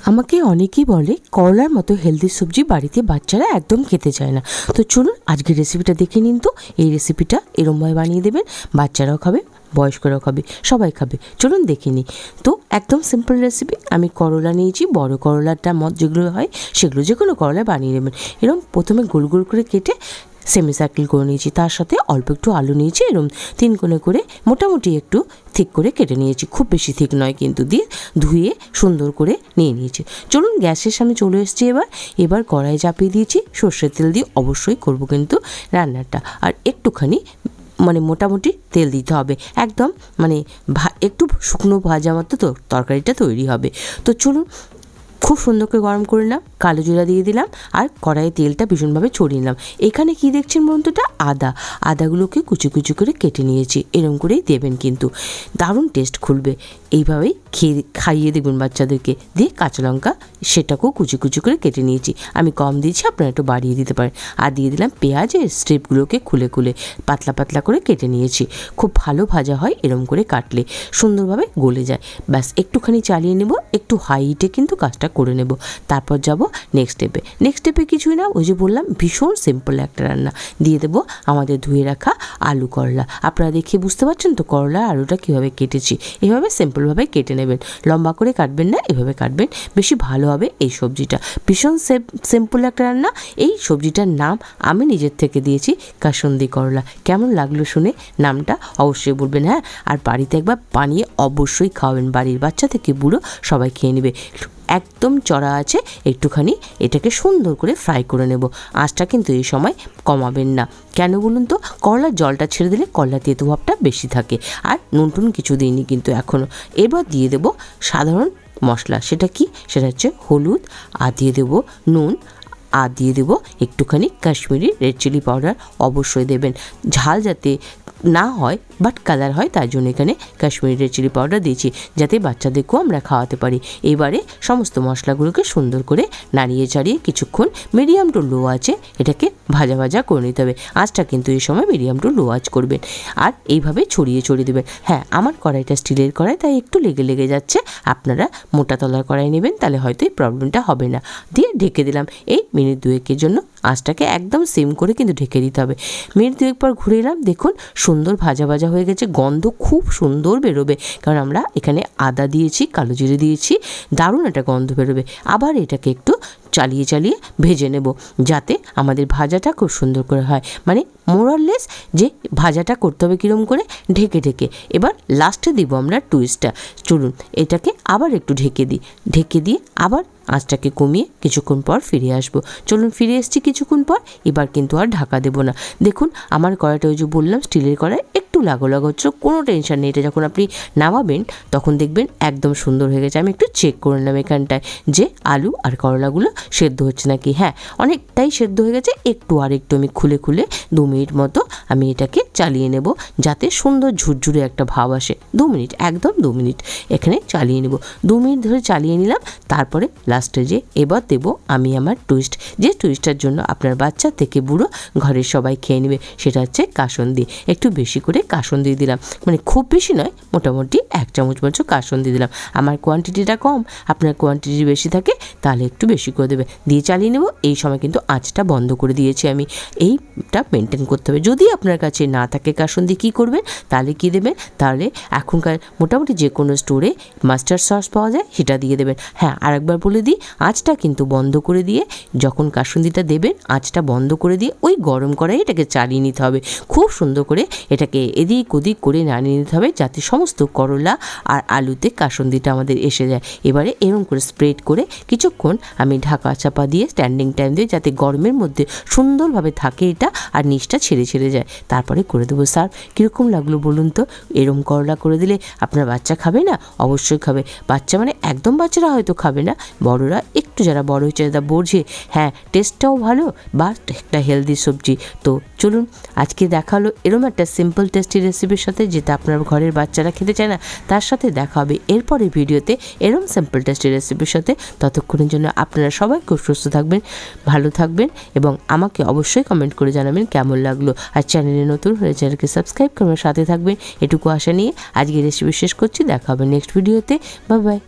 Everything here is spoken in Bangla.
আমাকে অনেকেই বলে করলার মতো হেলদি সবজি বাড়িতে বাচ্চারা একদম খেতে চায় না। তো চলুন আজকের রেসিপিটা দেখে নিন। তো এই রেসিপিটা এরমভাবে বানিয়ে দেবেন, বাচ্চারাও খাবে, বয়স্করাও খাবে, সবাই খাবে। চলুন দেখে নিই। তো একদম সিম্পল রেসিপি। আমি করলা নিয়েছি, বড় করলাটা যেগুলো হয় সেগুলো যে কোনো করলা বানিয়ে নেবেন। এরকম প্রথমে গোল গোল করে কেটে সেমি সার্কেল করে নিয়েছি, তার সাথে অল্প একটু আলু নিয়েছি, এরকম 3 কোণে করে মোটামুটি একটু থিক করে কেটে নিয়েছি, খুব বেশি থিক নয় কিন্তু, দিয়ে ধুয়ে সুন্দর করে নিয়ে নিয়েছি। চলুন গ্যাসের সামনে চলে এসেছি। এবার কড়াই চাপিয়ে দিয়েছি, সর্ষের তেল দিয়ে অবশ্যই করব কিন্তু রান্নাটা, আর একটুখানি মোটামুটি তেল দিতে হবে, একদম একটু শুকনো ভাজা মতো তো তরকারিটা তৈরি হবে। তো চলুন খুব সুন্দর করে গরম করে নিলাম, কালো জিরা দিয়ে দিলাম, আর কড়াইয়ে তেলটা ভীষণভাবে ছড়িয়ে নিলাম। এখানে কি দেখছেন বন্ধুটা, আদাগুলোকে কুচি কুচি করে কেটে নিয়েছি, এরকম করেই দেবেন কিন্তু দারুণ টেস্ট খুলবে। এইভাবেই খাইয়ে দেবেন বাচ্চাদেরকে। দিয়ে কাঁচা লঙ্কা সেটাকেও কুচি কুচি করে কেটে নিয়েছি, আমি কম দিয়েছি, আপনারা একটু বাড়িয়ে দিতে পারেন। আর দিয়ে দিলাম পেঁয়াজের স্ট্রিপগুলোকে খুলে খুলে পাতলা পাতলা করে কেটে নিয়েছি। খুব ভালো ভাজা হয় এরকম করে কাটলে, সুন্দরভাবে গলে যায়। ব্যাস একটুখানি চালিয়ে নেব, একটু হাই হিটে কিন্তু কাজটা করে নেব। তারপর যাব নেক্সট স্টেপে কিছুই না, ওই যে বললাম ভীষণ সিম্পল একটা রান্না। দিয়ে দেবো আমাদের ধুয়ে রাখা আলু করলা। আপনারা দেখে বুঝতে পারছেন তো করলা আলুটা কীভাবে কেটেছি। এভাবে সিম্পলভাবে কেটে নেবেন, লম্বা করে কাটবেন না, এভাবে কাটবেন, বেশি ভালো হবে এই সবজিটা। ভীষণ সিম্পল একটা রান্না। এই সবজিটার নাম আমি নিজের থেকে দিয়েছি কাসুন্দি করলা। কেমন লাগলো শুনে নামটা অবশ্যই বলবেন। হ্যাঁ, আর বাড়িতে একবার বানিয়ে অবশ্যই খাওয়াবেন, বাড়ির বাচ্চা থেকে বুড়ো সবাই খেয়ে নেবে। একদম চড়া আছে, একটুখানি এটাকে সুন্দর করে ফ্রাই করে নেব। আঁচটা কিন্তু এই সময় কমাবেন না, কেন বলুন তো, করলার জলটা ছেড়ে দিলে করলা তেতো ভাবটা বেশি থাকে। আর নুন টুন কিছু দিইনি কিন্তু এখনও। এবার দিয়ে দেবো সাধারণ মশলা, সেটা কি, সেটা হচ্ছে হলুদ, আর দিয়ে দেবো নুন, আর দিয়ে দেবো একটুখানি কাশ্মীরি রেড চিলি পাউডার। অবশ্যই দেবেন, ঝাল যাতে না হয় বাট কালার হয়, তার জন্য এখানে কাশ্মীরি রেড চিলি পাউডার দিয়েছি, যাতে বাচ্চাদেরকেও আমরা খাওয়াতে পারি। এবারে সমস্ত মশলাগুলোকে সুন্দর করে নাড়িয়ে চাড়িয়ে কিছুক্ষণ মিডিয়াম টু লো আঁচে এটাকে ভাজা ভাজা করে নিতে হবে। আঁচটা কিন্তু এই সময় মিডিয়াম টু লো আঁচ করবেন, আর এইভাবে ছড়িয়ে দেবেন। হ্যাঁ, আমার কড়াইটা স্টিলের কড়াই, তাই একটু লেগে যাচ্ছে। আপনারা মোটা তলার কড়াই নেবেন, তাহলে হয়তো এই প্রবলেমটা হবে না। দিয়ে ঢেকে দিলাম এই মিনিট 2-এর জন্য। আঁচটাকে একদম সিম করে কিন্তু ঢেকে দিতে হবে। মিনিট 2 পর ঘুরে এলাম, দেখুন সুন্দর ভাজা ভাজা হয়ে গেছে, গন্ধ খুব সুন্দর বেরোবে, কারণ আমরা এখানে আদা দিয়েছি, কালো জিরে দিয়েছি, দারুণ একটা গন্ধ বেরোবে। আবার এটাকে একটু চালিয়ে চালিয়ে ভেজে নেব, যাতে আমাদের ভাজাটা খুব সুন্দর করে হয়। মোরাললেস যে ভাজাটা করতে হবে কীরকম করে, ঢেকে ঢেকে। এবার লাস্টে দিব আমরা টুইস্টটা। চলুন এটাকে আবার একটু ঢেকে দিয়ে আবার আঁচটাকে কমিয়ে কিছুক্ষণ পর ফিরে আসবো। চলুন ফিরে এসেছি কিছুক্ষণ পর। এবার কিন্তু আর ঢাকা দেবো না। দেখুন আমার কড়াইটা, ওই যে বললাম স্টিলের কড়াই, একটু লাগো হচ্ছে, কোনো টেনশন নেই। এটা যখন আপনি নামাবেন তখন দেখবেন একদম সুন্দর হয়ে গেছে। আমি একটু চেক করে নিলাম এখানটায় যে আলু আর করলাগুলো সেদ্ধ হচ্ছে নাকি। হ্যাঁ, অনেকটাই সেদ্ধ হয়ে গেছে। আর একটু আমি খুলে 2 মিনিট মতো আমি এটাকে চালিয়ে নেব, যাতে সুন্দর ঝুরঝুরে একটা ভাব আসে। 2 মিনিট, একদম 2 মিনিট এখানে চালিয়ে নেব। 2 মিনিট ধরে চালিয়ে নিলাম। তারপরে লাস্টে এবার দেবো আমি আমার টুইস্ট, যে টুইস্টটার জন্য আপনার বাচ্চা থেকে বুড়ো ঘরের সবাই খেয়ে নেবে, সেটা হচ্ছে কাসুন্দি। একটু বেশি করে কাসুন্দি দিলাম, খুব বেশি নয়, মোটামুটি 1 চামচ মতো কাসুন্দি দিলাম। আমার কোয়ান্টিটিটা কম, আপনার কোয়ান্টিটি বেশি থাকে তাহলে একটু বেশি করে দেবে। দিয়ে চালিয়ে নেব। এই সময় কিন্তু আঁচটা বন্ধ করে দিয়েছি আমি। এইটা মেনটেন করতে হবে। যদি আপনার কাছে না থাকে কাসুন্দি, কী করবেন তাহলে কী দেবেন, তাহলে এখনকার মোটামুটি যে কোনো স্টোরে মাস্টার্ড সস পাওয়া যায়, সেটা দিয়ে দেবেন। হ্যাঁ, আরেকবার বলে দিই, আঁচটা কিন্তু বন্ধ করে দিয়ে যখন কাসুন্দিটা দেবেন, আঁচটা বন্ধ করে দিয়ে ওই গরম কড়াই এটাকে চালিয়ে নিতে হবে। খুব সুন্দর করে এটাকে এদিক ওদিক করে নাড়িয়ে নিতে হবে, যাতে সমস্ত করলা আর আলুতে কাসুন্দিটা আমাদের এসে যায়। এবারে এরকম করে স্প্রেড করে কিছুক্ষণ আমি ঢাকা চাপা দিয়ে স্ট্যান্ডিং টাইম দিয়ে, যাতে গরমের মধ্যে সুন্দরভাবে থাকে এটা, আর নিচটা ছেড়ে যায়। তারপরে করে দেবো সার্ভ। কীরকম লাগলো বলুন তো? এরম করলা করে দিলে আপনার বাচ্চা খাবে না? অবশ্যই খাবে। বাচ্চা একদম বাচ্চারা হয়তো খাবে না, বড়রা একটু, যারা বড় হয়েছে তারা বোঝে, হ্যাঁ টেস্টটাও ভালো বা একটা হেলদি সবজি। তো চলুন আজকে দেখা হলো এরম একটা সিম্পল টেস্টি রেসিপির সাথে, যেটা আপনার ঘরের বাচ্চারা খেতে চায় না, তার সাথে দেখা হবে এরপরে ভিডিওতে এরম সিম্পল টেস্টি রেসিপির সাথে। ততক্ষণের জন্য আপনারা সবাই খুব সুস্থ থাকবেন, ভালো থাকবেন, এবং আমাকে অবশ্যই কমেন্ট করে জানাবেন কেমন লাগলো। আর চ্যানেলে নতুন হলে চ্যানেলকে সাবস্ক্রাইব করে সাথে থাকবেন, এটুকু আশা নিয়ে আজকে রেসিপি শেষ করছি। দেখা হবে নেক্সট ভিডিওতে। Bye bye.